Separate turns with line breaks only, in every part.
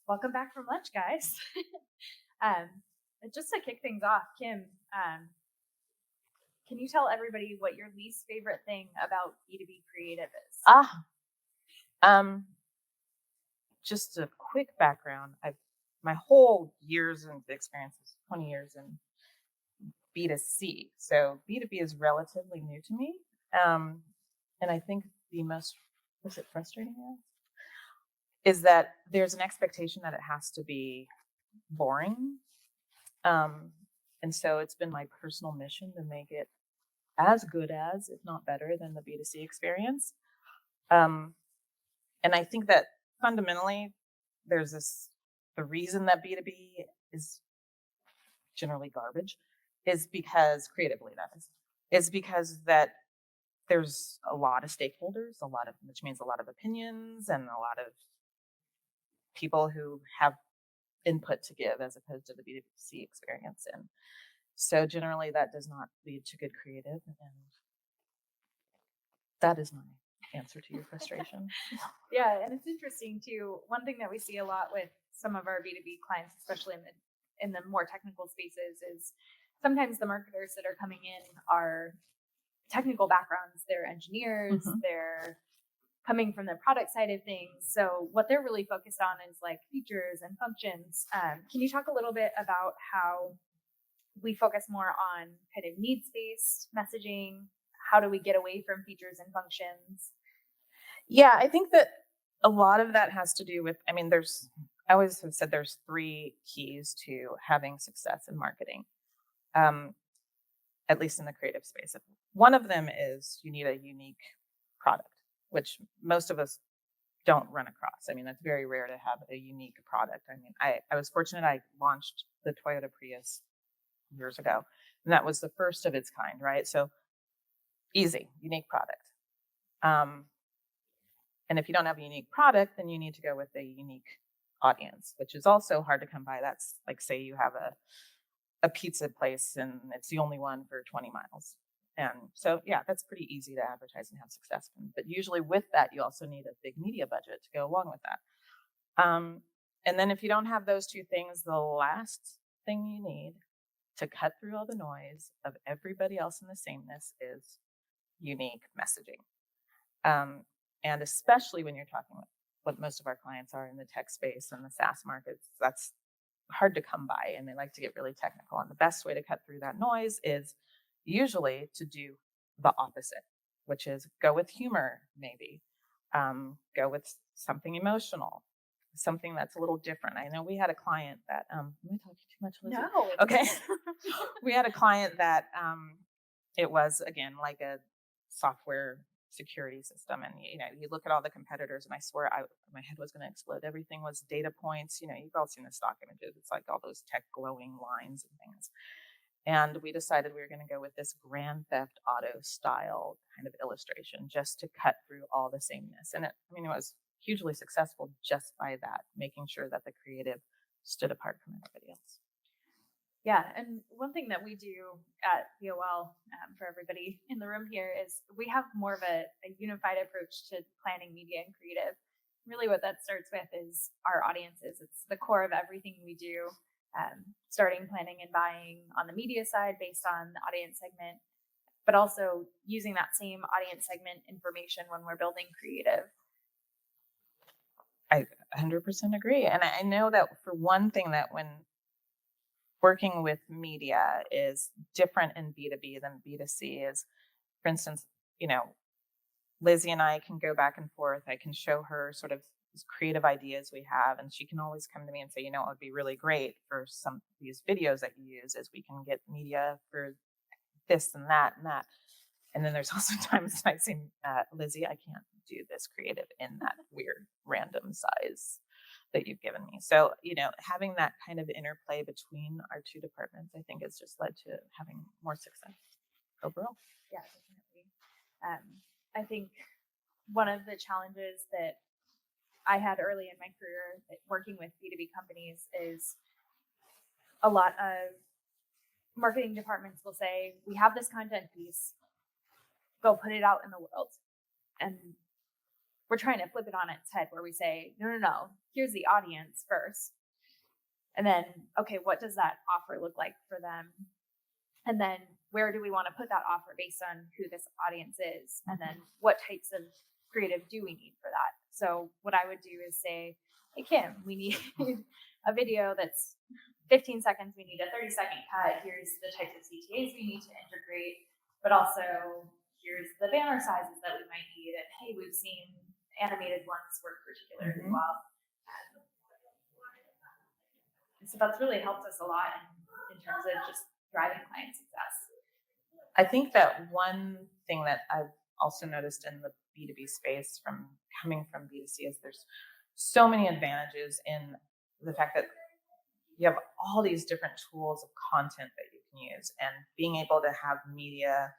Welcome back from lunch, guys. um, just to kick things off, Kim, can you tell everybody what your least favorite thing about B2B creative is?
Ah, um, just a quick background. I've my whole years of experience is 20 years in B2C. So B2B is relatively new to me. Um, and I think the most was it frustrating is that there's an expectation that it has to be boring. Um, and so it's been my personal mission to make it as good as, if not better than the B2C experience. Um, and I think that fundamentally there's the reason that B2B is generally garbage is because creatively that is because that there's a lot of stakeholders, which means a lot of opinions and a lot of people who have input to give as opposed to the B2C experience. And so generally that does not lead to good creative. And that is my answer to your frustration.
Yeah, and it's interesting too. One thing that we see a lot with some of our B2B clients, especially in the more technical spaces, is sometimes the marketers that are coming in are technical backgrounds. They're engineers,
Mhm.
they're coming from the product side of things. So what they're really focused on is like features and functions. Can you talk a little bit about how we focus more on kind of needs-based messaging? How do we get away from features and functions?
Yeah, I think that a lot of that has to do with, I always have said there's three keys to having success in marketing, um, at least in the creative space. One of them is you need a unique product, which most of us don't run across. I mean, it's very rare to have a unique product. I mean, I was fortunate I launched the Toyota Prius years ago, and that was the first of its kind, right? So easy, unique product. Um, And if you don't have a unique product, then you need to go with a unique audience, which is also hard to come by. That's like, say you have a pizza place and it's the only one for 20 miles. And so, yeah, that's pretty easy to advertise and have success in. But usually with that, you also need a big media budget to go along with that. And then if you don't have those two things, the last thing you need to cut through all the noise of everybody else in the sameness is unique messaging. Um, and especially when you're talking with what most of our clients are in the tech space and the SaaS markets, that's hard to come by and they like to get really technical. And the best way to cut through that noise is usually to do the opposite, which is go with humor, maybe, go with something emotional, something that's a little different. I know we had a client that, am I talking too much, Lizzie?
No.
Okay. We had a client that it was, again, like a software security system. And, you look at all the competitors and I swear my head was going to explode. Everything was data points. You've all seen the stock images. It's like all those tech glowing lines and things. And we decided we were going to go with this Grand Theft Auto style kind of illustration just to cut through all the sameness. And it was hugely successful just by that, making sure that the creative stood apart from everybody else.
Yeah, and one thing that we do at BOL, for everybody in the room here, is we have more of a unified approach to planning media and creative. Really, what that starts with is our audiences. It's the core of everything we do, starting planning and buying on the media side based on the audience segment, but also using that same audience segment information when we're building creative.
I 100% agree. And I know that for one thing, that when working with media is different in B2B than B2C is, for instance, Lizzie and I can go back and forth. I can show her sort of these creative ideas we have, and she can always come to me and say, it would be really great for some of these videos that you use is we can get media for this and that and that. And then there's also times I say, Lizzie, I can't do this creative in that weird random size that you've given me. So, having that kind of interplay between our two departments, I think has just led to having more success overall.
Yeah, definitely. I think one of the challenges that I had early in my career working with B2B companies is a lot of marketing departments will say, we have this content piece, go put it out in the world. And we're trying to flip it on its head where we say, no, here's the audience first. And then, okay, what does that offer look like for them? And then where do we want to put that offer based on who this audience is? And then what types of creative do we need for that? So what I would do is say, hey, Kim, we need a video that's 15 seconds. We need a 30-second cut. Here's the types of CTAs we need to integrate, but also here's the banner sizes that we might need. And hey, we've seen animated ones work particularly well. So that's really helped us a lot in terms of just driving client success.
I think that one thing that I've also noticed in the B2B space from coming from B2C is there's so many advantages in the fact that you have all these different tools of content that you can use, and being able to have media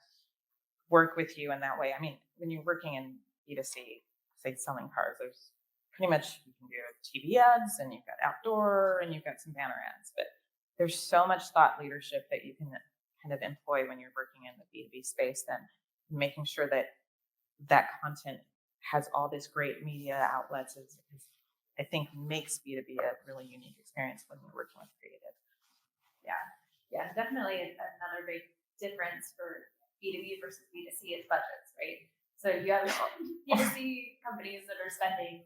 work with you in that way. I mean, when you're working in B2C, say selling cars, there's pretty much, you can do TV ads and you've got outdoor and you've got some banner ads, but there's so much thought leadership that you can kind of employ when you're working in the B2B space, then making sure that that content has all this great media outlets is I think makes B2B a really unique experience when you're working with creative.
Yeah, definitely another big difference for B2B versus B2C is budgets, right? So you have B2C companies that are spending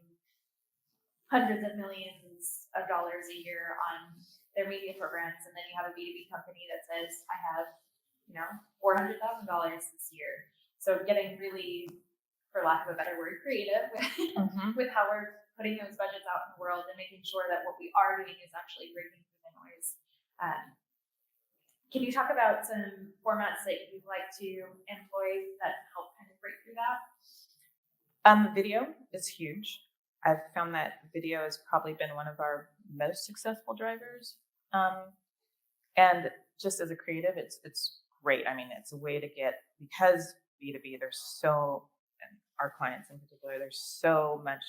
hundreds of millions of dollars a year on their media programs, and then you have a B2B company that says, I have, $400,000 this year. So getting really, for lack of a better word, creative with how we're putting those budgets out in the world and making sure that what we are doing is actually breaking through the noise. Can you talk about some formats that you'd like to employ that help kind of break through that?
Video is huge. I've found that video has probably been one of our most successful drivers. And just as a creative, it's great. I mean, it's a way to get, because B2B, and our clients in particular, there's so much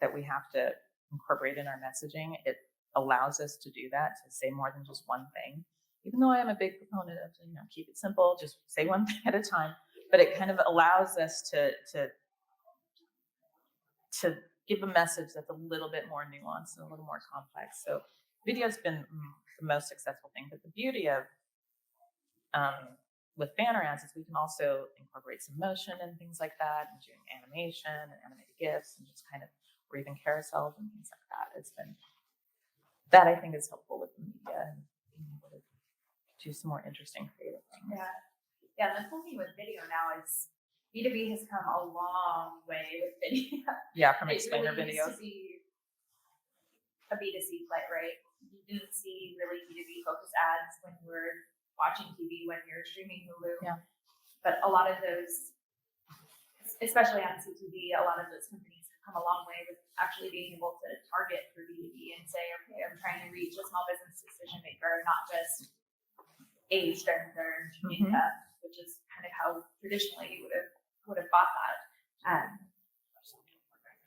that we have to incorporate in our messaging. It allows us to do that, to say more than just one thing. Even though I am a big proponent of, keep it simple, just say one thing at a time, but it kind of allows us to give a message that's a little bit more nuanced and a little more complex. So video's been the most successful thing, but the beauty of with banner ads is we can also incorporate some motion and things like that, and doing animation and animated GIFs and just kind of, or even carousels and things like that. It's been, that I think is helpful with the media and being able to do some more interesting creative things.
Yeah. The whole thing with video now is B2B has come a long way with video.
Yeah, from explainer
really
videos.
Used to be a B2C play, right? You didn't see really B2B focused ads when you were watching TV, when you're streaming Hulu.
Yeah.
But a lot of those, especially on CTV, a lot of those companies have come a long way with actually being able to target for B2B and say, okay, I'm trying to reach a small business decision maker, not just age their income, which is kind of how traditionally you would have bought that.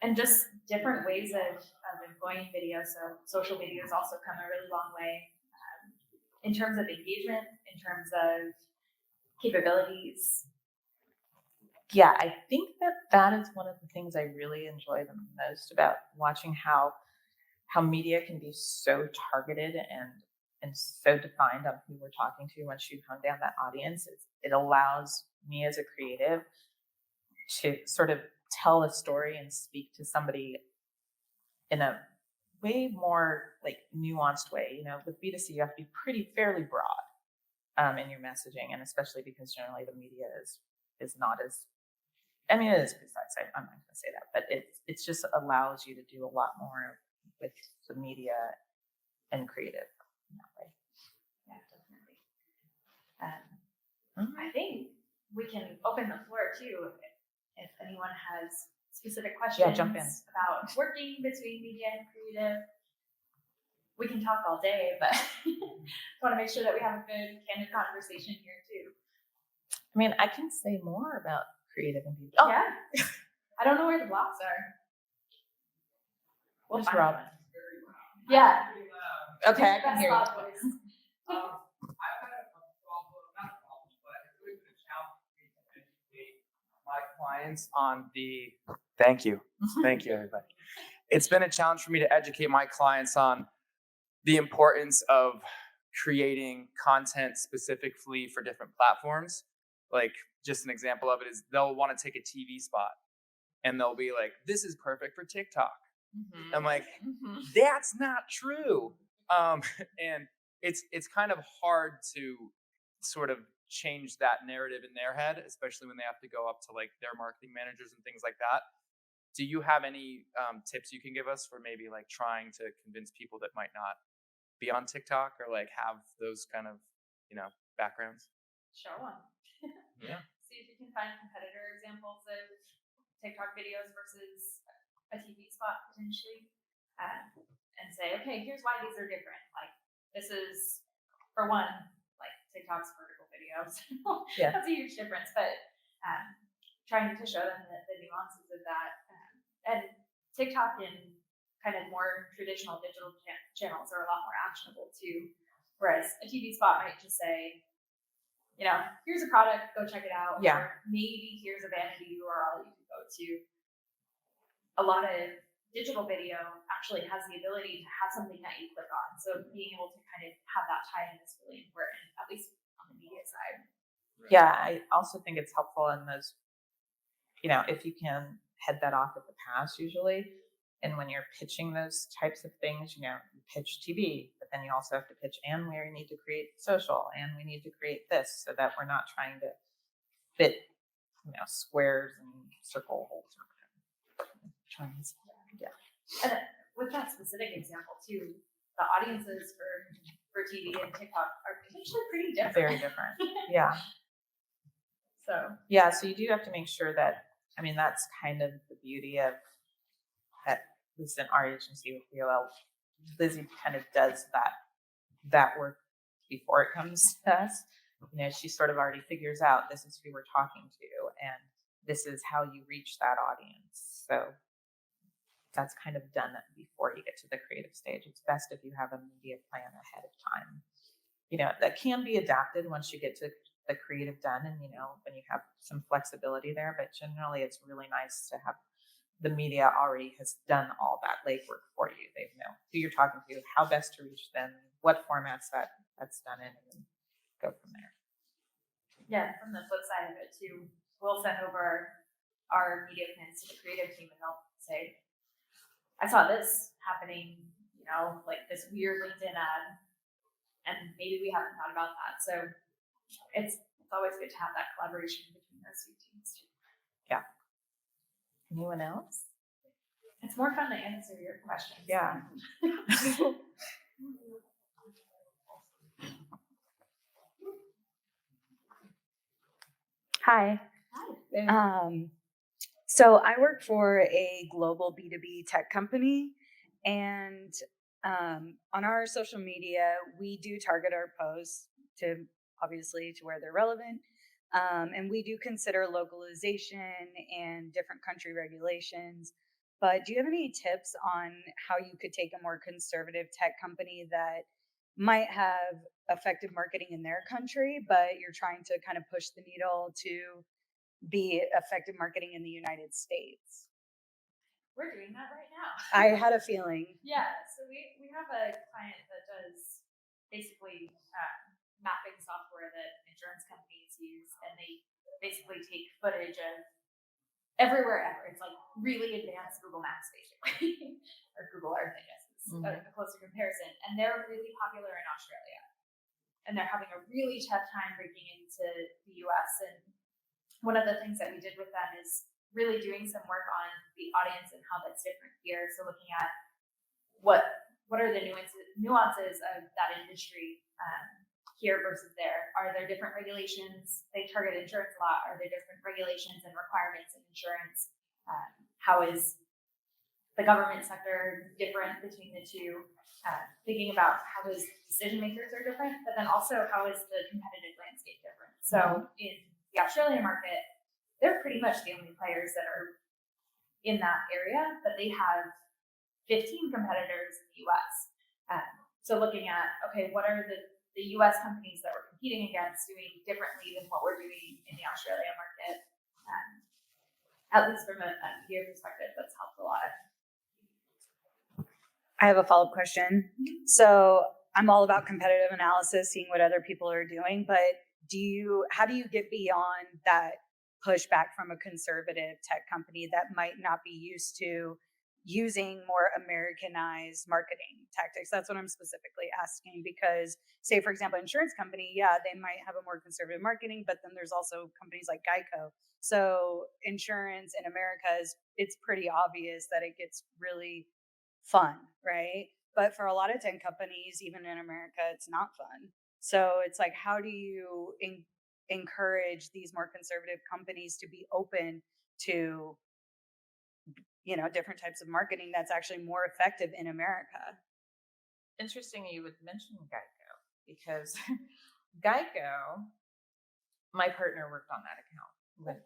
And just different ways of employing video. So social media has also come a really long way in terms of engagement, in terms of capabilities.
Yeah, I think that is one of the things I really enjoy the most about watching how media can be so targeted and so defined on who we're talking to once you hone down that audience. It allows me as a creative to sort of tell a story and speak to somebody in a way more like nuanced way. With B2C, you have to be fairly broad in your messaging, and especially because generally the media is not as, I mean, it is precise. I'm not going to say that, but it just allows you to do a lot more with the media and creative in that way.
Yeah, definitely. I think we can open the floor too if anyone has specific questions
jump in.
about working between media and creative. We can talk all day, but want to make sure that we have a good, candid conversation here too.
I mean, I can say more about creative and media.
Oh. Yeah. I don't know where the blocks are.
We'll find Rob.
Yeah.
Okay, I can hear you.
I've had a problem, not a problem, but it's really been a challenge for me to educate my clients clients on the, thank you, everybody. It's been a challenge for me to educate my clients on the importance of creating content specifically for different platforms. Like, just an example of it is they'll want to take a TV spot and they'll be like, this is perfect for TikTok. Mm-hmm. I'm like, that's not true. And it's kind of hard to sort of change that narrative in their head, especially when they have to go up to like their marketing managers and things like that. Do you have any tips you can give us for maybe like trying to convince people that might not be on TikTok or like have those kind of, backgrounds?
Show them.
Yeah.
See if you can find competitor examples of TikTok videos versus a TV spot potentially, and say, okay, here's why these are different. Like, this is, for one, like TikTok's vertical videos. Yeah. That's a huge difference, but trying to show them the nuances of that. And TikTok and kind of more traditional digital channels are a lot more actionable too. Whereas a TV spot might just say, here's a product, go check it out. Yeah. Or maybe here's a vanity URL you can go to. A lot of digital video actually has the ability to have something that you click on. So being able to kind of have that tie-in is really important, at least on the media side.
Yeah, I also think it's helpful in those, if you can head that off at the pass usually. And when you're pitching those types of things, you pitch TV, but then you also have to pitch, and we need to create social, and we need to create this, so that we're not trying to fit, squares and circle holes or whatever.
Yeah. And with that specific example too, the audiences for TV and TikTok are potentially pretty different.
Very different. Yeah. So you do have to make sure that, that's kind of the beauty of, at least in our agency with BOL, Lizzie kind of does that work before it comes to us. She sort of already figures out this is who we're talking to, and this is how you reach that audience. So that's kind of done before you get to the creative stage. It's best if you have a media plan ahead of time. That can be adapted once you get to the creative done, and when you have some flexibility there. But generally, it's really nice to have the media already has done all that legwork for you. They know who you're talking to, how best to reach them, what formats that's done in, and then go from there.
Yeah, from the flip side of it too, we'll send over our media plans to the creative team, and they'll say, I saw this happening, like this weird LinkedIn ad, and maybe we haven't thought about that. So it's always good to have that collaboration between those two teams too.
Yeah. Anyone else?
It's more fun to answer your questions.
Yeah.
Hi. So I work for a global B2B tech company, and on our social media, we do target our posts to where they're relevant. And we do consider localization and different country regulations. But do you have any tips on how you could take a more conservative tech company that might have effective marketing in their country, but you're trying to kind of push the needle to be effective marketing in the United States?
We're doing that right now.
I had a feeling.
Yeah, so we have a client that does basically mapping software that insurance companies use, and they basically take footage of everywhere ever. It's like really advanced Google Maps, basically, or Google Earth, I guess, is a closer comparison. And they're really popular in Australia, and they're having a really tough time breaking into the US. And one of the things that we did with them is really doing some work on the audience and how that's different here. So looking at what are the nuances of that industry here versus there. Are there different regulations? They target insurance a lot. Are there different regulations and requirements in insurance? How is the government sector different between the two? Thinking about how those decision makers are different, but then also how is the competitive landscape different? So in the Australian market, they're pretty much the only players that are in that area, but they have 15 competitors in the US. So looking at, okay, what are the US companies that we're competing against doing differently than what we're doing in the Australia market? at least from a media perspective, that's helped a lot.
I have a follow-up question. So I'm all about competitive analysis, seeing what other people are doing, but how do you get beyond that pushback from a conservative tech company that might not be used to using more Americanized marketing tactics? That's what I'm specifically asking, because say, for example, insurance company, yeah, they might have a more conservative marketing, but then there's also companies like Geico. So insurance in America it's pretty obvious that it gets really fun, right? But for a lot of tech companies, even in America, it's not fun. So it's like, how do you encourage these more conservative companies to be open to, different types of marketing that's actually more effective in America?
Interesting you would mention Geico, because Geico, my partner worked on that account with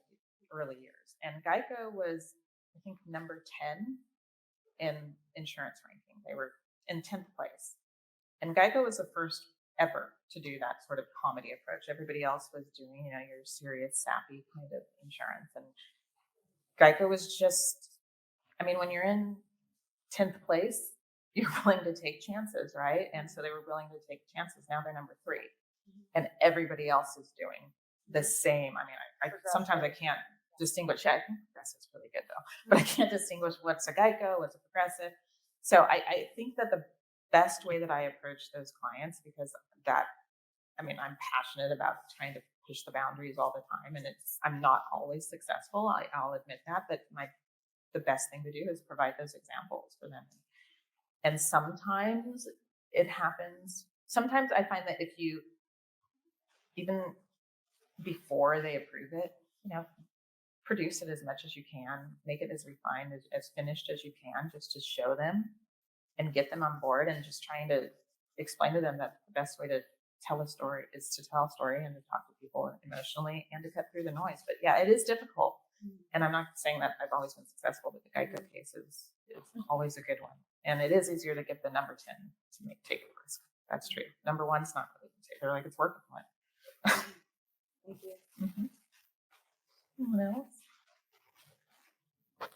early years, and Geico was, I think, number 10 in insurance ranking. They were in 10th place. And Geico was the first ever to do that sort of comedy approach. Everybody else was doing, your serious, sappy kind of insurance. And Geico was just, when you're in 10th place, you're willing to take chances, right? And so they were willing to take chances. Now they're number 3. And everybody else is doing the same. I sometimes I can't distinguish. I think Progressive's really good though, but I can't distinguish what's a Geico, what's a Progressive. So I think that the best way that I approach those clients, because I'm passionate about trying to push the boundaries all the time, and I'm not always successful. I'll admit that, but the best thing to do is provide those examples for them. And sometimes it happens. Sometimes I find that if you, even before they approve it, produce it as much as you can, make it as refined, as finished as you can, just to show them and get them on board, and just trying to explain to them that the best way to tell a story is to tell a story and to talk to people emotionally and to cut through the noise. But yeah, it is difficult. And I'm not saying that I've always been successful, but the Geico case is always a good one. And it is easier to get the number 10 to take a risk. That's true. Number 1's not really safe. They're like, it's working.
Thank you.
Mm-hmm. Anyone else?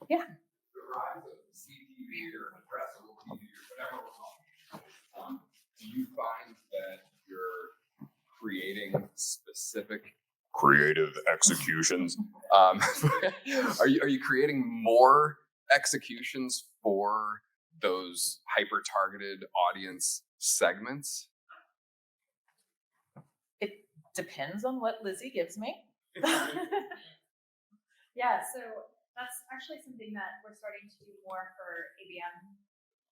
Yeah.
The rise of CTV or addressable TV or whatever we're calling it, do you find that you're creating specific creative executions? Are you creating more executions for those hyper-targeted audience segments?
It depends on what Lizzie gives me.
Yeah, so that's actually something that we're starting to do more for ABM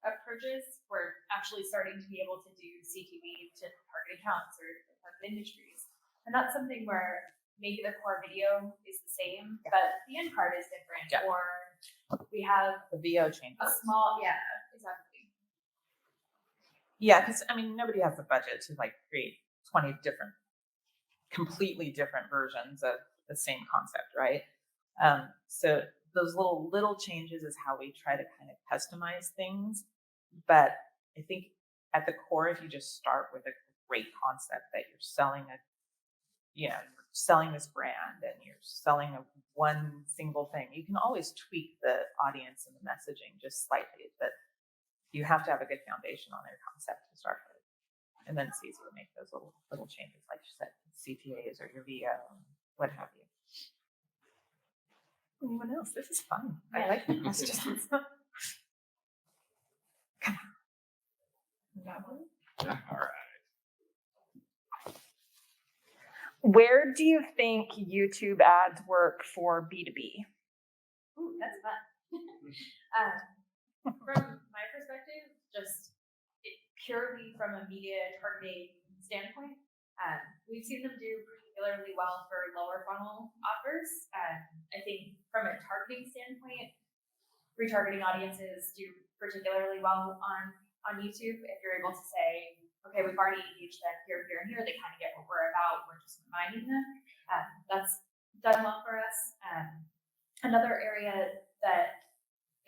approaches. We're actually starting to be able to do CTV to target accounts or target industries. And that's something where maybe the core video is the same, but the end card is different.
Yeah.
Or we have
The VO changes.
a small, yeah, exactly.
Yeah, because nobody has the budget to create 20 completely different versions of the same concept, right? So those little changes is how we try to kind of customize things. But I think at the core, if you just start with a great concept that you're selling you're selling this brand and you're selling one single thing, you can always tweak the audience and the messaging just slightly, but you have to have a good foundation on their concept to start with. And then it's easy to make those little changes, like you said, CTAs or your VO, what have you. Anyone else? This is fun. I like the questions. Come on.
Yeah, all right.
Where do you think YouTube ads work for B2B?
Ooh, that's fun. From my perspective, just purely from a media targeting standpoint, we've seen them do particularly well for lower funnel offers. I think from a targeting standpoint, retargeting audiences do particularly well on YouTube. If you're able to say, okay, we've already engaged them here, here, and here, they kind of get what we're about. We're just reminding them. That's done well for us. Another area that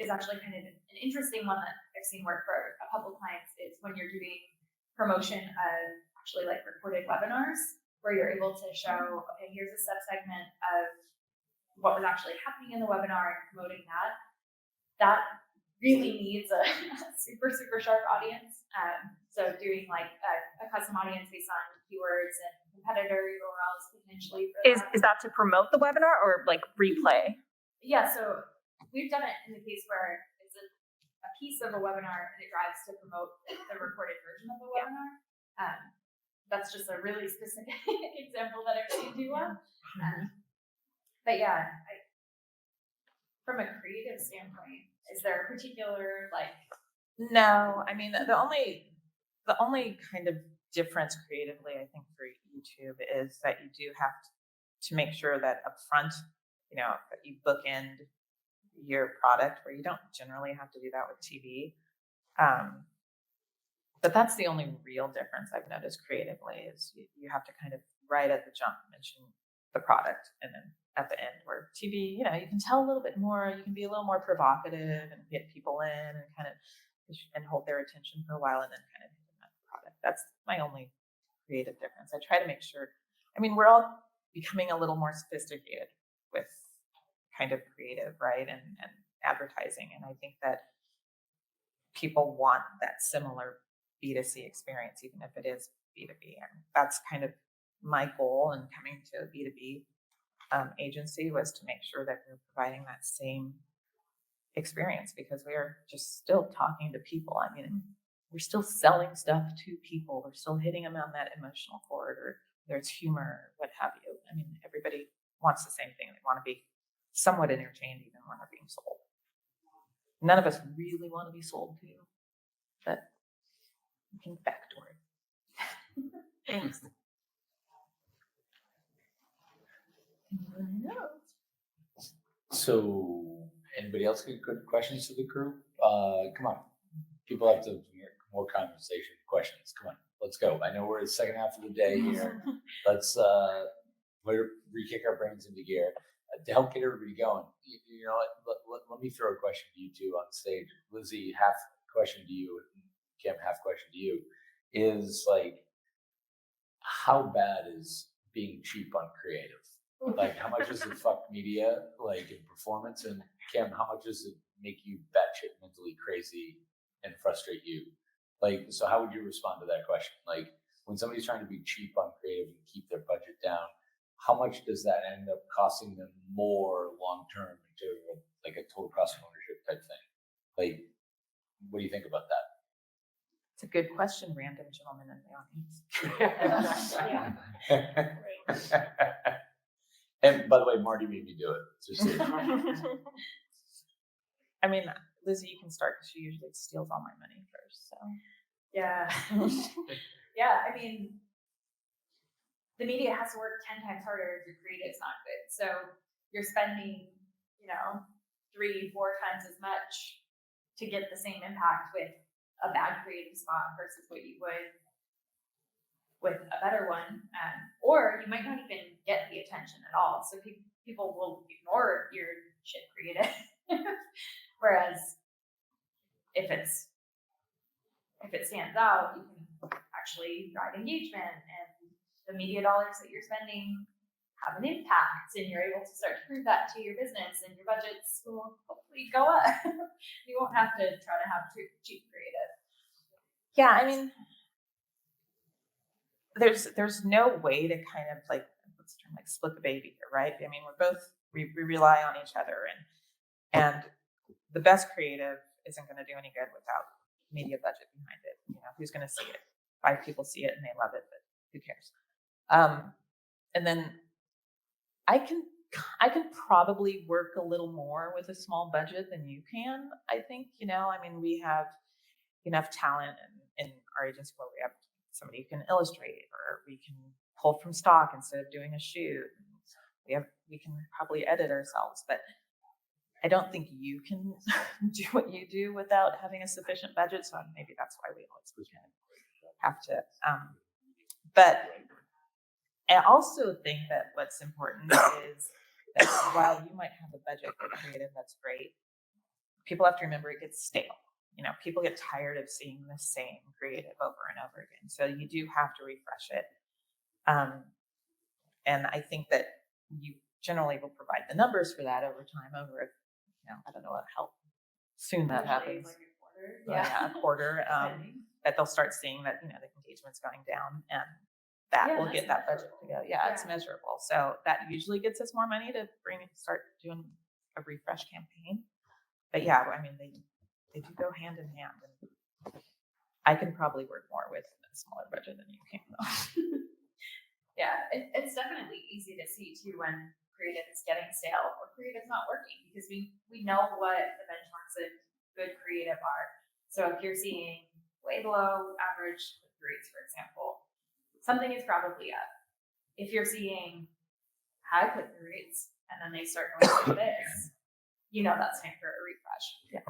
is actually kind of an interesting one that I've seen work for a couple clients is when you're doing promotion of actually recorded webinars, where you're able to show, okay, here's a subsegment of what was actually happening in the webinar and promoting that really needs a super, super sharp audience. So doing like a custom audience based on keywords and competitor URLs potentially. For
Is that to promote the webinar or like replay?
Yeah, so we've done it in the case where it's a piece of a webinar and it drives to promote the recorded version of the webinar. That's just a really specific example that I've seen do well. But yeah, from a creative standpoint, is there a particular like?
No, I mean the only kind of difference creatively, I think, for YouTube is that you do have to make sure that upfront, that you bookend your product, where you don't generally have to do that with TV. But that's the only real difference I've noticed creatively is you have to kind of right at the jump mention the product, and then at the end, where TV, you can tell a little bit more, you can be a little more provocative and get people in and kind of and hold their attention for a while, and then kind of hit them at the product. That's my only creative difference. I try to make sure. I mean, we're all becoming a little more sophisticated with kind of creative, right, and advertising, and I think that people want that similar B2C experience, even if it is B2B. And that's kind of my goal in coming to a B2B agency, was to make sure that we're providing that same experience, because we are just still talking to people. I mean, we're still selling stuff to people. We're still hitting them on that emotional chord, or whether it's humor, what have you. I mean, everybody wants the same thing. They want to be somewhat entertained even when they're being sold. None of us really want to be sold to, but we can backdoor it. Thanks.
So, anybody else got good questions to the group? Come on. People have to more conversation questions. Come on, let's go. I know we're in the second half of the day here. Let's re-kick our brains into gear to help get everybody going. You know what? Let me throw a question to you two on stage. Lizzie, half question to you, and Kim, half question to you. Is like, how bad is being cheap on creative? Like, how much does it fuck media, like, in performance? And Kim, how much does it make you batshit mentally crazy and frustrate you? Like, so how would you respond to that question? Like, when somebody's trying to be cheap on creative and keep their budget down, how much does that end up costing them more long term into like a total cost of ownership type thing? Like, what do you think about that?
It's a good question, random gentlemen in the audience.
And by the way, Marty made me do it. Just so you know.
I mean, Lizzie, you can start, because she usually steals all my money first. So
Yeah. Yeah, I mean, the media has to work 10 times harder if your creative's not good. So you're spending, 3-4 times as much to get the same impact with a bad creative spot versus what you would with a better one. Or you might not even get the attention at all. So people will ignore your shit creative. Whereas if it stands out, you can actually drive engagement, and the media dollars that you're spending have an impact, and you're able to start to prove that to your business, and your budgets will hopefully go up. You won't have to try to have cheap creative.
yeah, I mean, there's no way to kind of like, what's the term, like split the baby here, right? I mean, we rely on each other, and the best creative isn't going to do any good without media budget behind it. Who's going to see it? 5 people see it and they love it, but who cares? And then I can probably work a little more with a small budget than you can. I think, I mean, we have enough talent in our agency where we have somebody who can illustrate, or we can pull from stock instead of doing a shoot. We can probably edit ourselves, but I don't think you can do what you do without having a sufficient budget. So maybe that's why we always have to. But I also think that what's important is that while you might have a budget for creative, that's great. People have to remember it gets stale. People get tired of seeing the same creative over and over again. So you do have to refresh it. And I think that you generally will provide the numbers for that over time, over, I don't know how soon that
Usually
happens.
it's like a quarter.
Yeah, a quarter.
Depending.
That they'll start seeing that, the engagement's going down, and that
Yeah,
will
that's
get that budget to go. Yeah, it's
Yeah.
measurable. So that usually gets us more money to start doing a refresh campaign. But yeah, I mean, they do go hand in hand, and I can probably work more with a smaller budget than you can, though.
Yeah, it's definitely easy to see too when creative is getting stale or creative's not working, because we know what the benchmarks of good creative are. So if you're seeing way below average click-through rates, for example, something is probably up. If you're seeing high click-through rates and then they start going like this, that's time for a refresh.
Yeah.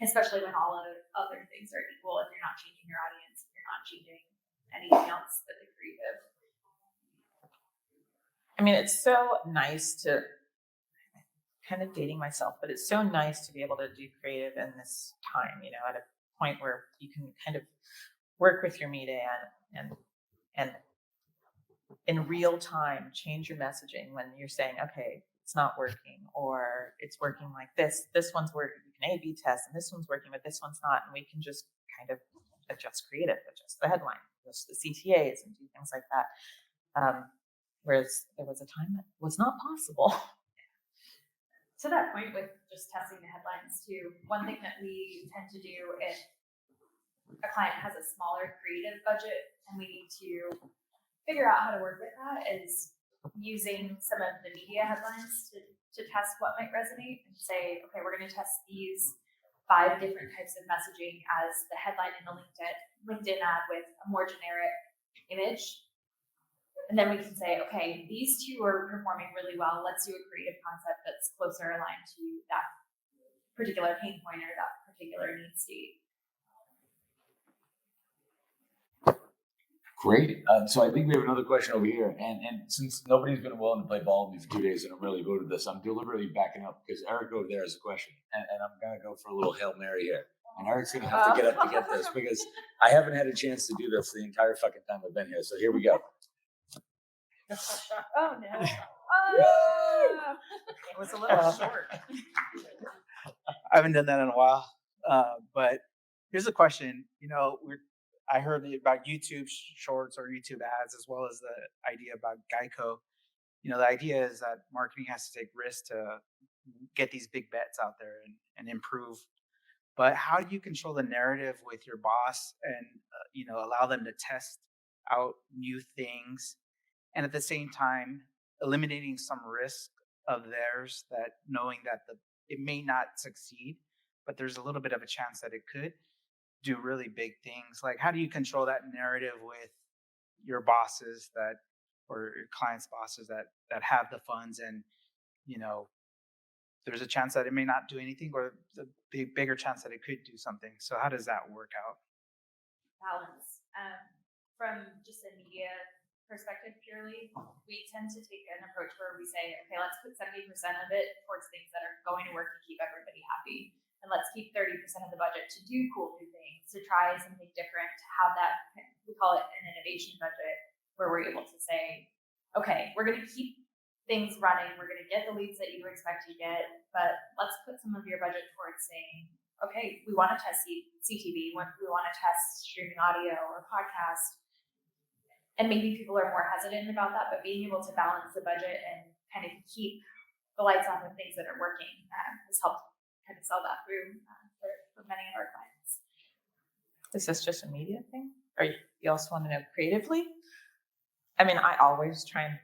Especially when all other things are equal. If you're not changing your audience, if you're not changing anything else but the creative.
I mean, it's so nice to, kind of dating myself, but it's so nice to be able to do creative in this time, at a point where you can kind of work with your media and in real time change your messaging when you're saying, okay, it's not working, or it's working like this. This one's working. You can A/B test, and this one's working, but this one's not. And we can just kind of adjust creative, adjust the headline, adjust the CTAs, and do things like that. Whereas there was a time that was not possible.
To that point with just testing the headlines too, one thing that we tend to do if a client has a smaller creative budget and we need to figure out how to work with that, is using some of the media headlines to test what might resonate, and say, okay, we're going to test these 5 different types of messaging as the headline in the LinkedIn ad with a more generic image. And then we can say, okay, these 2 are performing really well. Let's do a creative concept that's closer aligned to that particular pain point or that particular need state.
Great. So I think we have another question over here. And since nobody's been willing to play ball with me for 2 days and I'm really voted this, I'm deliberately backing up because Eric over there has a question. And I'm going to go for a little Hail Mary here. And Eric's going to have to get up to get this because I haven't had a chance to do this the entire fucking time I've been here. So here we go.
Oh no.
It was a little short.
I haven't done that in a while. But here's a question. I heard about YouTube shorts or YouTube ads, as well as the idea about Geico. The idea is that marketing has to take risks to get these big bets out there and improve. But how do you control the narrative with your boss and, allow them to test out new things, and at the same time eliminating some risk of theirs, that knowing that it may not succeed, but there's a little bit of a chance that it could do really big things? Like, how do you control that narrative with your bosses or your clients' bosses that have the funds, and there's a chance that it may not do anything, or the bigger chance that it could do something? So how does that work out?
Balance. From just a media perspective purely, we tend to take an approach where we say, okay, let's put 70% of it towards things that are going to work to keep everybody happy. And let's keep 30% of the budget to do cool new things, to try something different, to have that, we call it an innovation budget, where we're able to say, okay, we're going to keep things running, we're going to get the leads that you expect to get, but let's put some of your budget towards saying, okay, we want to test CTV, we want to test streaming audio or podcast. And maybe people are more hesitant about that, but being able to balance the budget and kind of keep the lights on with things that are working has helped kind of sell that through for many of our clients.
Is this just a media thing? Or you also want to know creatively? I mean, I always try and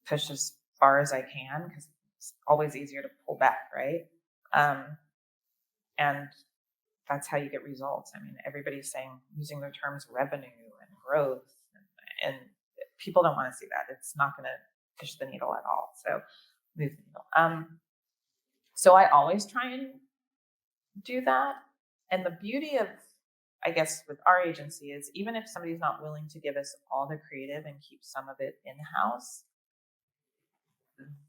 push as far as I can because it's always easier to pull back, right? And that's how you get results. I mean, everybody's using the terms revenue and growth, and people don't want to see that. It's not going to push the needle at all. So move the needle. So I always try and do that. And the beauty of, I guess, with our agency is, even if somebody's not willing to give us all the creative and keep some of it in-house,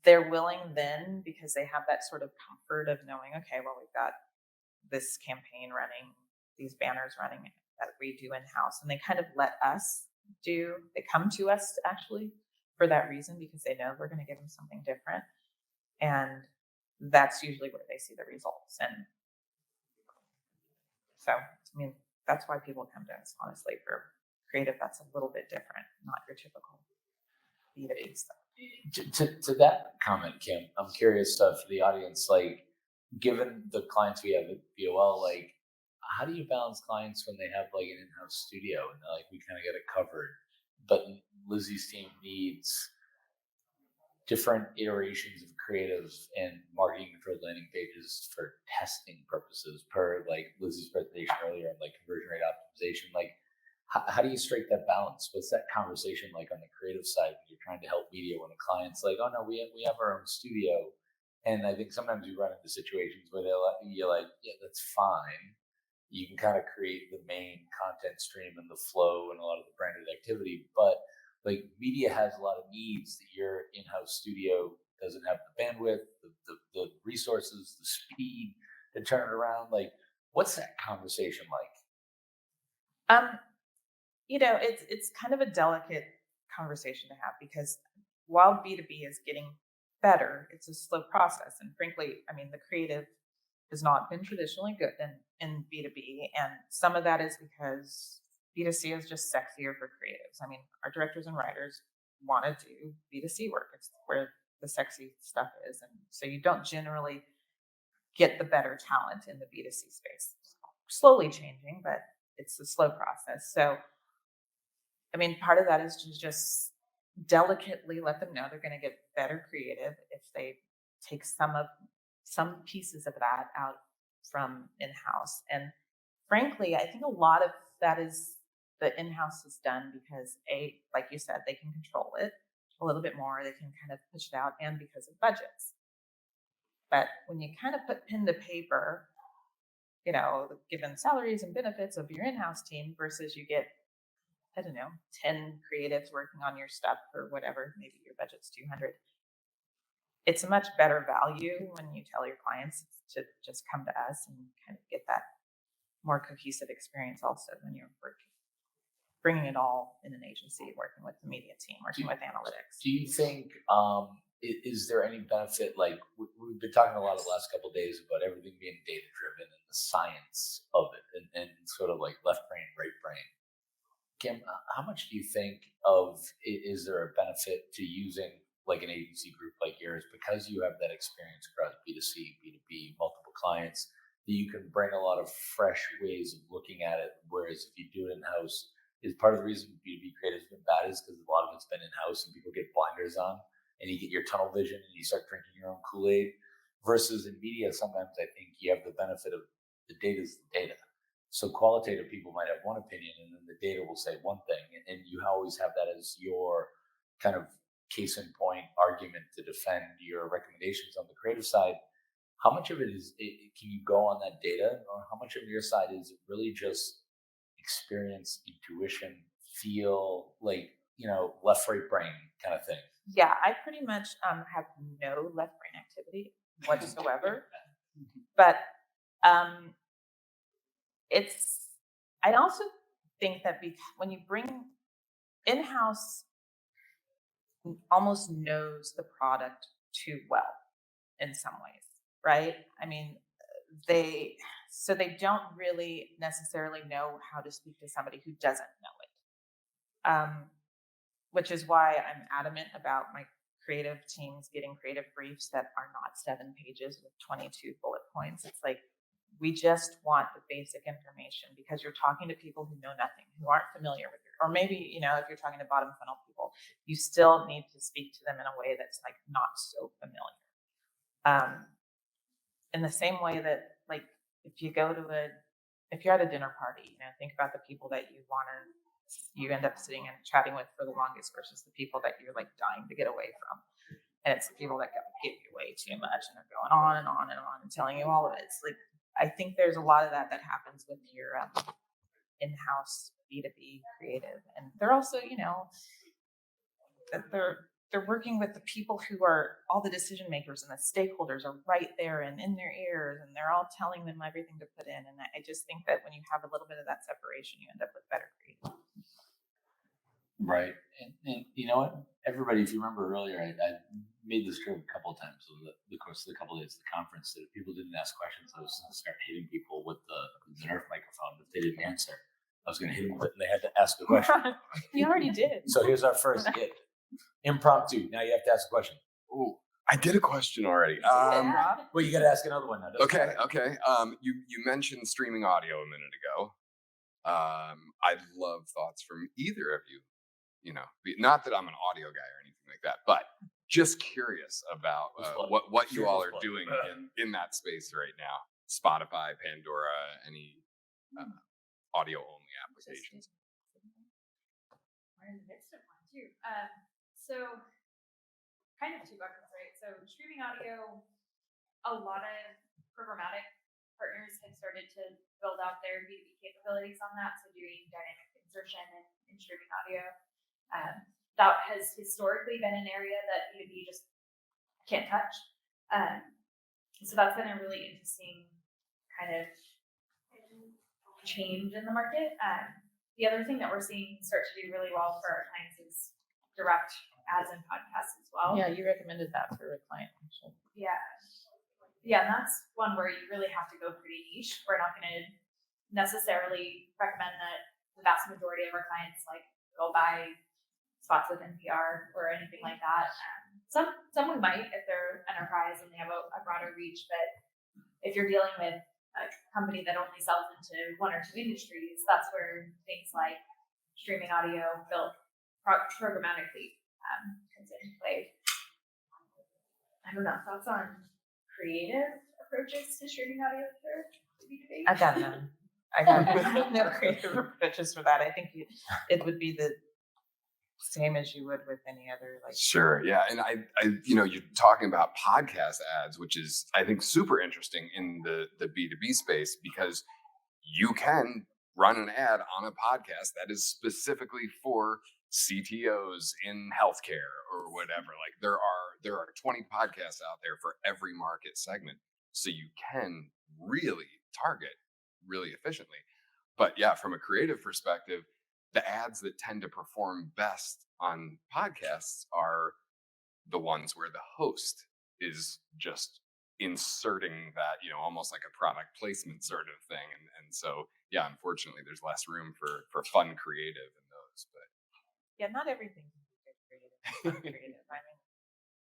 they're willing then, because they have that sort of comfort of knowing, okay, well, we've got this campaign running, these banners running that we do in-house. And they kind of let us they come to us actually for that reason, because they know we're going to give them something different. And that's usually where they see the results. And so, I mean, that's why people come to us, honestly, for creative that's a little bit different, not your typical B2B stuff.
To that comment, Kim, I'm curious for the audience, like, given the clients we have at BOL, like, how do you balance clients when they have like an in-house studio and they're like, we kind of get it covered, but Lizzie's team needs different iterations of creative and marketing controlled landing pages for testing purposes, per like Lizzie's presentation earlier on like conversion rate optimization. Like, how do you strike that balance? What's that conversation like on the creative side when you're trying to help media when a client's like, oh no, we have our own studio? And I think sometimes you run into situations where you're like, yeah, that's fine. You can kind of create the main content stream and the flow and a lot of the branded activity, but like media has a lot of needs that your in-house studio doesn't have the bandwidth, the resources, the speed to turn it around. Like, what's that conversation like?
You know, it's kind of a delicate conversation to have, because while B2B is getting better, it's a slow process. And frankly, I mean, the creative has not been traditionally good in B2B. And some of that is because B2C is just sexier for creatives. I mean, our directors and writers want to do B2C work. It's where the sexy stuff is. And so you don't generally get the better talent in the B2C space. It's slowly changing, but it's a slow process. So, I mean, part of that is to just delicately let them know they're going to get better creative if they take some pieces of that out from in-house. And frankly, I think a lot of that is the in-house is done because like you said, they can control it a little bit more. They can kind of push it out, and because of budgets. But when you kind of put pen to paper, you know, given salaries and benefits of your in-house team versus you get, I don't know, 10 creatives working on your stuff or whatever, maybe your budget's 200. It's a much better value when you tell your clients to just come to us and kind of get that more cohesive experience also when you're bringing it all in an agency, working with the media team, working with analytics.
Do you think, is there any benefit, like we've been talking a lot the last couple of days about everything being data driven and the science of it and sort of like left brain, right brain. Kim, how much do you think is there a benefit to using like an agency group like yours, because you have that experience across B2C, B2B, multiple clients, that you can bring a lot of fresh ways of looking at it, whereas if you do it in-house, is part of the reason B2B creative has been bad is because a lot of it's been in-house and people get blinders on and you get your tunnel vision and you start drinking your own Kool-Aid, versus in media, sometimes I think you have the benefit of the data's the data. So qualitative people might have one opinion and then the data will say one thing, and you always have that as your kind of case in point argument to defend your recommendations. On the creative side, how much of it can you go on that data, or how much of your side is it really just experience, intuition, feel, like, you know, left right brain kind of thing?
Yeah, I pretty much have no left brain activity whatsoever. But I also think that when you bring in-house, almost knows the product too well in some ways, right? I mean, they don't really necessarily know how to speak to somebody who doesn't know it. Which is why I'm adamant about my creative teams getting creative briefs that are not 7 pages with 22 bullet points. It's like, we just want the basic information, because you're talking to people who know nothing, who aren't familiar with it. Or maybe, you know, if you're talking to bottom funnel people, you still need to speak to them in a way that's like not so familiar. In the same way that, like, if you're at a dinner party, you know, think about the people that you end up sitting and chatting with for the longest versus the people that you're like dying to get away from. And it's the people that give you way too much and they're going on and on and on and telling you all of it. It's like, I think there's a lot of that happens with your in-house B2B creative. And they're also, you know, they're working with the people who are all the decision makers, and the stakeholders are right there and in their ears, and they're all telling them everything to put in. And I just think that when you have a little bit of that separation, you end up with better creative.
Right. And you know what? Everybody, if you remember earlier, I made this joke a couple of times over the course of the couple of days of the conference that if people didn't ask questions, I was going to start hitting people with the Nerf microphone. If they didn't answer, I was going to hit them with it and they had to ask a question.
You already did.
So here's our first hit. Impromptu. Now you have to ask a question.
Ooh, I did a question already.
Well, you got to ask another one now. Doesn't
Okay,
matter.
okay. You mentioned streaming audio a minute ago. I'd love thoughts from either of you. You know, not that I'm an audio guy or anything like that, but just curious about what you all are doing in that space right now. Spotify, Pandora, any audio only applications.
We're in the midst of one too. So kind of two buckets, right? So streaming audio, a lot of programmatic partners have started to build out their B2B capabilities on that. So doing dynamic insertion in streaming audio. That has historically been an area that B2B just can't touch. So that's been a really interesting kind of change in the market. The other thing that we're seeing start to do really well for our clients is direct ads and podcasts as well.
Yeah, you recommended that for a client. Actually.
Yeah. Yeah, and that's one where you really have to go pretty niche. We're not going to necessarily recommend that the vast majority of our clients like go buy spots with NPR or anything like that. Someone might if they're enterprise and they have a broader reach, but if you're dealing with a company that only sells into one or two industries, that's where things like streaming audio built programmatically comes into play. I don't know, thoughts on creative approaches to streaming audio for B2B?
I got none. I got no creative approaches for that. I think it would be the same as you would with any other
Sure, yeah, and I you're talking about podcast ads, which is I think super interesting in the B2B space because you can run an ad on a podcast that is specifically for CTOs in healthcare or whatever. Like there are 20 podcasts out there for every market segment, so you can really target really efficiently. But yeah, from a creative perspective, the ads that tend to perform best on podcasts are the ones where the host is just inserting that, almost like a product placement sort of thing. And so, yeah, unfortunately, there's less room for fun creative in those. But
yeah, not everything can be good creative. Not creative. I mean,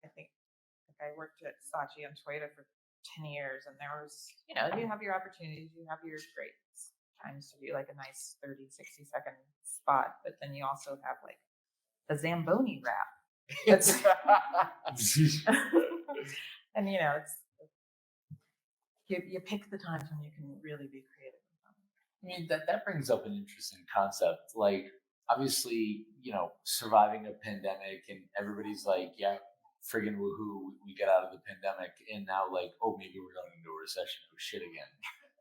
I think I worked at Saatchi and Toyota for 10 years, and there was, you have your opportunities, you have your great times to do like a nice 30, 60-second spot, but then you also have like the Zamboni rap. And it's you pick the times when you can really be creative.
I mean, that brings up an interesting concept. Like, obviously, surviving a pandemic and everybody's like, yeah, friggin' woohoo, we get out of the pandemic. And now like, oh, maybe we're going into a recession. Oh, shit again.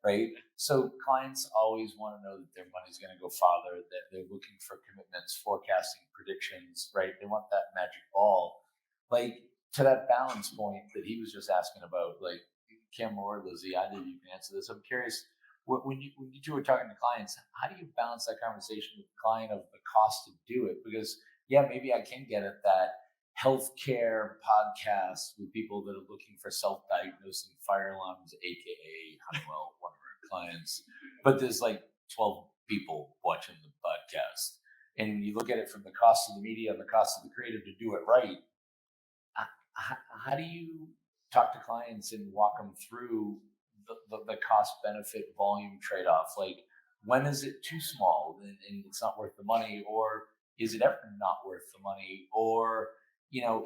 Right? So clients always want to know that their money's going to go farther, that they're looking for commitments, forecasting, predictions, right? They want that magic ball. Like, to that balance point that he was just asking about, like, Kim or Lizzie, either of you can answer this. I'm curious, when you were talking to clients, how do you balance that conversation with the client of the cost to do it? Because, yeah, maybe I can get at that healthcare podcast with people that are looking for self-diagnosing fire alarms, aka Honeywell, one of our clients. But there's like 12 people watching the podcast. And you look at it from the cost of the media and the cost of the creative to do it right. How do you talk to clients and walk them through the cost benefit volume trade-off? Like, when is it too small and it's not worth the money, or is it ever not worth the money, or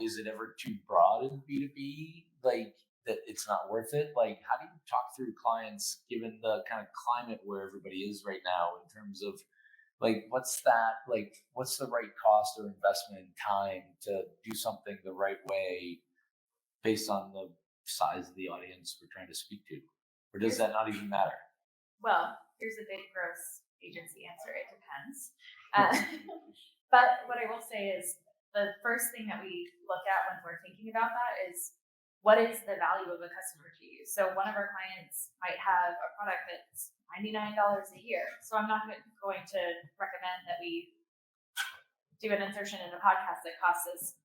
is it ever too broad in B2B, like that it's not worth it? Like, how do you talk through clients given the kind of climate where everybody is right now in terms of like, what's the right cost or investment in time to do something the right way based on the size of the audience we're trying to speak to? Or does that not even matter?
Well, here's a big gross agency answer. It depends. But what I will say is the first thing that we look at when we're thinking about that is what is the value of a customer to you? So one of our clients might have a product that's $99 a year. So I'm not going to recommend that we do an insertion in a podcast that costs us,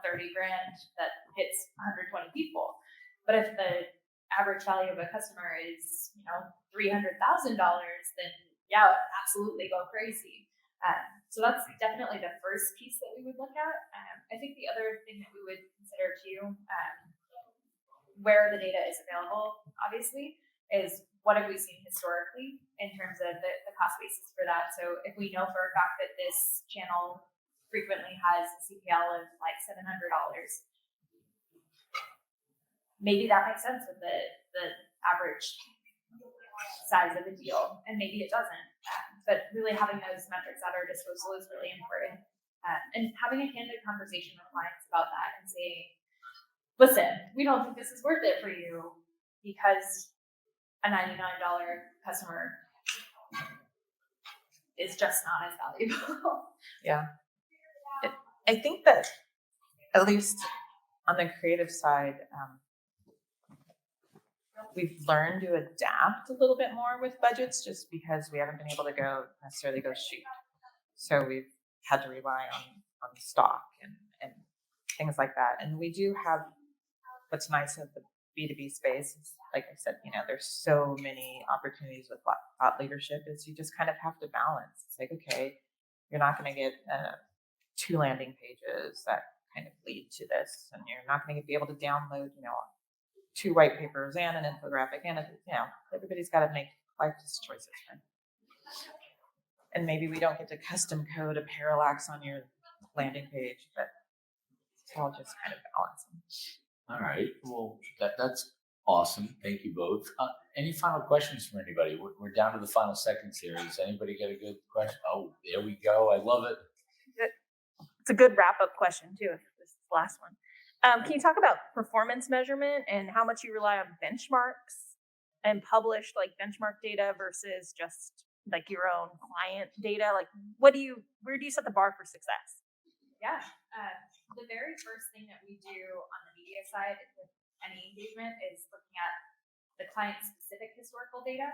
30 grand that hits 120 people. But if the average value of a customer is, $300,000, then yeah, absolutely go crazy. So that's definitely the first piece that we would look at. I think the other thing that we would consider too, where the data is available, obviously, is what have we seen historically in terms of the cost basis for that. So if we know for a fact that this channel frequently has a CPL of like $700, maybe that makes sense with the average size of the deal, and maybe it doesn't. But really having those metrics at our disposal is really important. And having a candid conversation with clients about that and saying, listen, we don't think this is worth it for you because a $99 customer is just not as valuable.
Yeah. I think that at least on the creative side, we've learned to adapt a little bit more with budgets just because we haven't been able to necessarily go shoot. So we've had to rely on stock and things like that. And we do have, what's nice of the B2B space is, like I said, there's so many opportunities with thought leadership is you just kind of have to balance. It's like, okay, you're not going to get 2 landing pages that kind of lead to this, and you're not going to be able to download, 2 white papers and an infographic, and everybody's got to make life choices, right? And maybe we don't get to custom code a parallax on your landing page, but it's all just kind of balancing.
All right. Well, that's awesome. Thank you both. Any final questions from anybody? We're down to the final seconds here. Does anybody get a good question? Oh, there we go. I love it.
It's a good wrap-up question too. If this is the last one. Can you talk about performance measurement and how much you rely on benchmarks and published benchmark data versus just your own client data? Where do you set the bar for success?
Yeah. The very first thing that we do on the media side with any engagement is looking at the client-specific historical data.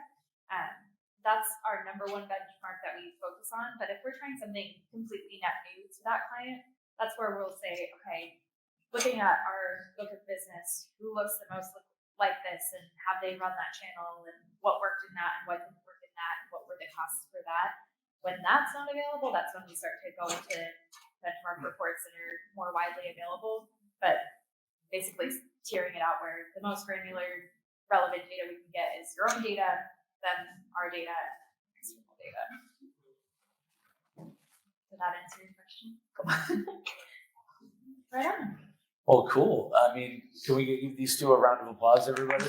That's our number one benchmark that we focus on. But if we're trying something completely net new to that client, that's where we'll say, okay, looking at our book of business, who looks the most like this, and have they run that channel, and what worked in that, and what didn't work in that, and what were the costs for that. When that's not available, that's when we start to go into benchmark reports that are more widely available. But basically tiering it out where the most granular, relevant data we can get is your own data, then our data, and external data. Did that answer your question? Right on.
Well, cool. I mean, can we give these 2 a round of applause, everybody?